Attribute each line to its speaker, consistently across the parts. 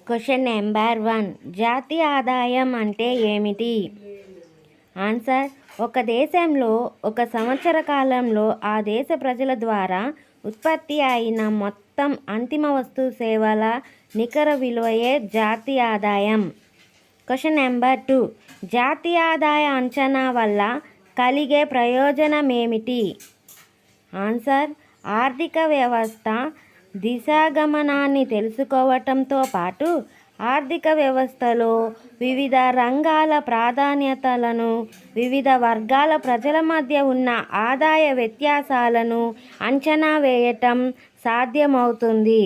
Speaker 1: Question number 1. జాతీయ ఆదాయం అంటే ఏమిటి? ఆన్సర్. ఒక దేశంలో ఒక సంవత్సర కాలంలో ఆ దేశ ప్రజల ద్వారా ఉత్పత్తి అయిన మొత్తం అంతిమ వస్తు సేవల నికర విలువయే జాతీయ ఆదాయం. Question number 2. జాతీయ ఆదాయ అంచనా వల్ల కలిగే ప్రయోజనమేమిటి? ఆన్సర్. ఆర్థిక వ్యవస్థ దిశాగమనాన్ని తెలుసుకోవటంతో పాటు ఆర్థిక వ్యవస్థలో వివిధ రంగాల ప్రాధాన్యతలను, వివిధ వర్గాల ప్రజల మధ్య ఉన్న ఆదాయ వ్యత్యాసాలను అంచనా వేయటం సాధ్యమవుతుంది.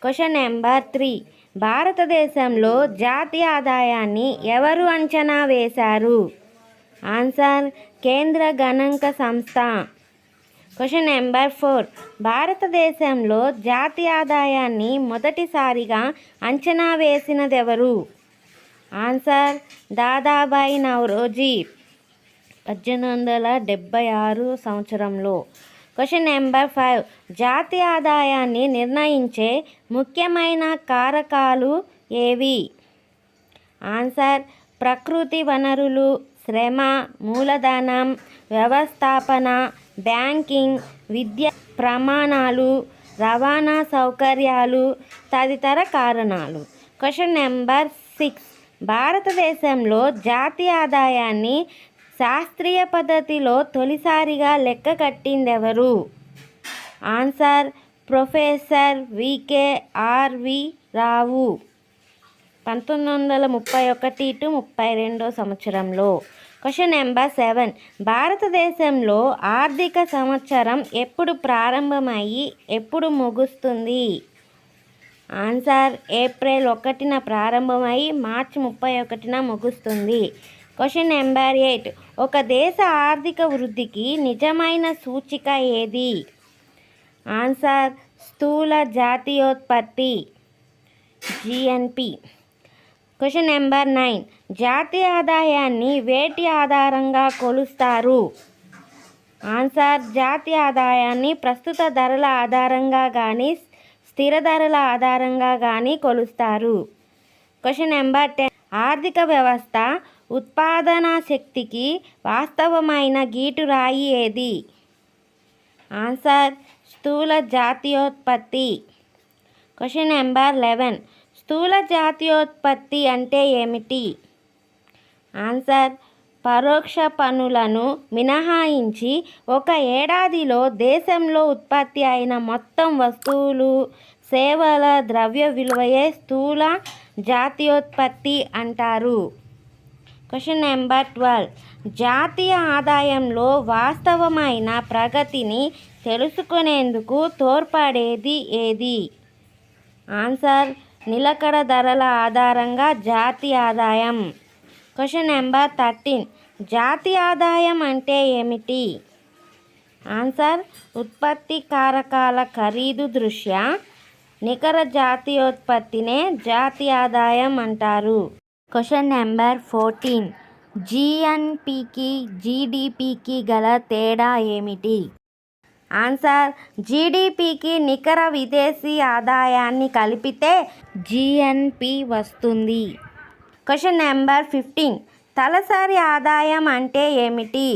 Speaker 1: Question number 3. భారతదేశంలో జాతీయ ఆదాయాన్ని ఎవరు అంచనా వేశారు? ఆన్సర్. కేంద్ర గణాంక సంస్థ. Question number 4. భారతదేశంలో జాతీయ ఆదాయాన్ని మొదటిసారిగా అంచనా వేసినదెవరు? ఆన్సర్. దాదాభాయ్ నౌరోజీ 1876 సంవత్సరంలో. Question number 5. జాతీయ ఆదాయాన్ని నిర్ణయించే ముఖ్యమైన కారకాలు ఏవి? ఆన్సర్. ప్రకృతి వనరులు, శ్రమ, మూలధనం, వ్యవస్థాపన, బ్యాంకింగ్, విద్యా ప్రమాణాలు, రవాణా సౌకర్యాలు తదితర కారణాలు. Question number 6. భారతదేశంలో జాతీయ ఆదాయాన్ని శాస్త్రీయ పద్ధతిలో తొలిసారిగా లెక్క కట్టిందెవరు? ఆన్సర్. ప్రొఫెసర్ వికే.ఆర్.వి. రావు 1931-32 సంవత్సరంలో. Question number 7. భారతదేశంలో ఆర్థిక సంవత్సరం ఎప్పుడు ప్రారంభమయ్యి ఎప్పుడు ముగుస్తుంది? ఆన్సర్. ఏప్రిల్ 1న ప్రారంభమై మార్చి 31న ముగుస్తుంది. Question number 8. ఒక దేశ ఆర్థిక వృద్ధికి నిజమైన సూచిక ఏది? ఆన్సర్. స్థూల జాతీయోత్పత్తి (GNP). Question number 9. జాతీయ ఆదాయాన్ని వేటి ఆధారంగా కొలుస్తారు? ఆన్సర్. జాతీయ ఆదాయాన్ని ప్రస్తుత ధరల ఆధారంగా కానీ స్థిర ధరల ఆధారంగా కానీ కొలుస్తారు. Question number 10. ఆర్థిక వ్యవస్థ ఉత్పాదనా శక్తికి వాస్తవమైన గీటురాయి ఏది? ఆన్సర్. స్థూల జాతీయోత్పత్తి. Question number 11. స్థూల జాతీయోత్పత్తి అంటే ఏమిటి? ఆన్సర్. పరోక్ష పన్నులను మినహాయించి ఒక ఏడాదిలో దేశంలో ఉత్పత్తి అయిన మొత్తం వస్తువులు, సేవల ద్రవ్య విలువయే స్థూల జాతీయోత్పత్తి అంటారు. Question number 12. జాతీయ ఆదాయంలో వాస్తవమైన ప్రగతిని తెలుసుకునేందుకు తోడ్పడేది ఏది? ఆన్సర్. నిలకడ ధరల ఆధారంగా జాతీయ ఆదాయం. Question number 13. జాతీయ ఆదాయం అంటే ఏమిటి? ఆన్సర్. ఉత్పత్తి కారకాల ఖరీదు దృష్ట్యా నికర జాతీయోత్పత్తినే జాతీయ ఆదాయం అంటారు. Question number 14. GNPకి GDPకి గల తేడా ఏమిటి? ఆన్సర్. GDPకి నికర విదేశీ ఆదాయాన్ని కలిపితే GNP వస్తుంది. Question number 15. తలసరి ఆదాయం అంటే ఏమిటి?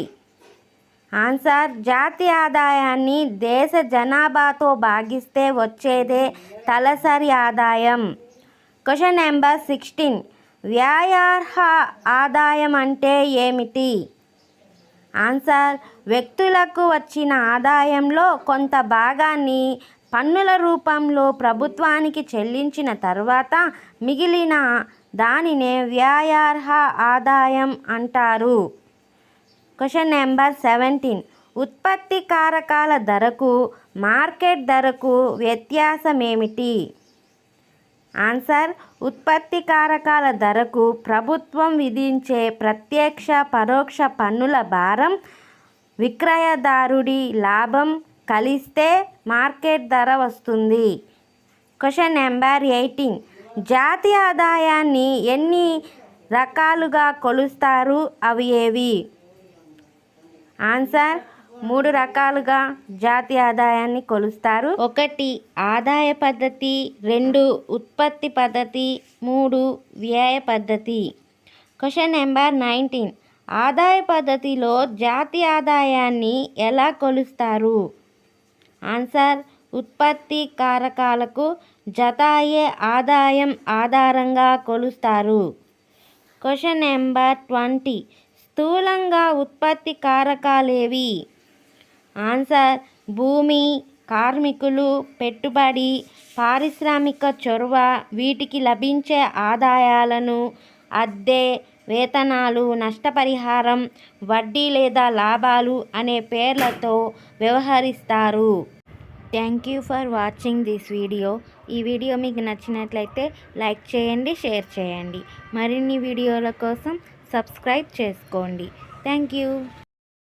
Speaker 1: ఆన్సర్. జాతీయ ఆదాయాన్ని దేశ జనాభాతో భాగిస్తే వచ్చేదే తలసరి ఆదాయం. Question number 16. వ్యయార్హ ఆదాయం అంటే ఏమిటి? ఆన్సర్. వ్యక్తులకు వచ్చిన ఆదాయంలో కొంత భాగాన్ని పన్నుల రూపంలో ప్రభుత్వానికి చెల్లించిన తర్వాత మిగిలిన దానినే వ్యయార్హ ఆదాయం అంటారు. Question number 17. ఉత్పత్తి కారకాల ధరకు మార్కెట్ ధరకు వ్యత్యాసమేమిటి? ఆన్సర్. ఉత్పత్తి కారకాల ధరకు ప్రభుత్వం విధించే ప్రత్యక్ష పరోక్ష పన్నుల భారం, విక్రయదారుడి లాభం కలిస్తే మార్కెట్ ధర వస్తుంది. Question number 18. జాతీయ ఆదాయాన్ని ఎన్ని రకాలుగా కొలుస్తారు? అవి ఏవి? ఆన్సర్. 3 రకాలుగా జాతీయ ఆదాయాన్ని కొలుస్తారు. 1 ఆదాయ పద్ధతి, 2 ఉత్పత్తి పద్ధతి, 3 వ్యయ పద్ధతి. Question number 19. ఆదాయ పద్ధతిలో జాతీయ ఆదాయాన్ని ఎలా కొలుస్తారు? ఆన్సర్ ఉత్పత్తి కారకాలకు జత అయ్యే ఆదాయం ఆధారంగా కొలుస్తారు. Question number 20. స్థూలంగా ఉత్పత్తి కారకాలేవి? ఆన్సర్ భూమి, కార్మికులు, పెట్టుబడి, పారిశ్రామిక చొరవ, వీటికి లభించే ఆదాయాలను అద్దె, వేతనాలు, నష్టపరిహారం, వడ్డీ లేదా లాభాలు అనే పేర్లతో వ్యవహరిస్తారు. Thank you for watching this video. ఈ వీడియో మీకు నచ్చినట్లయితే లైక్ చేయండి, షేర్ చేయండి. మరిన్ని వీడియోల కోసం సబ్స్క్రైబ్ చేసుకోండి. Thank you.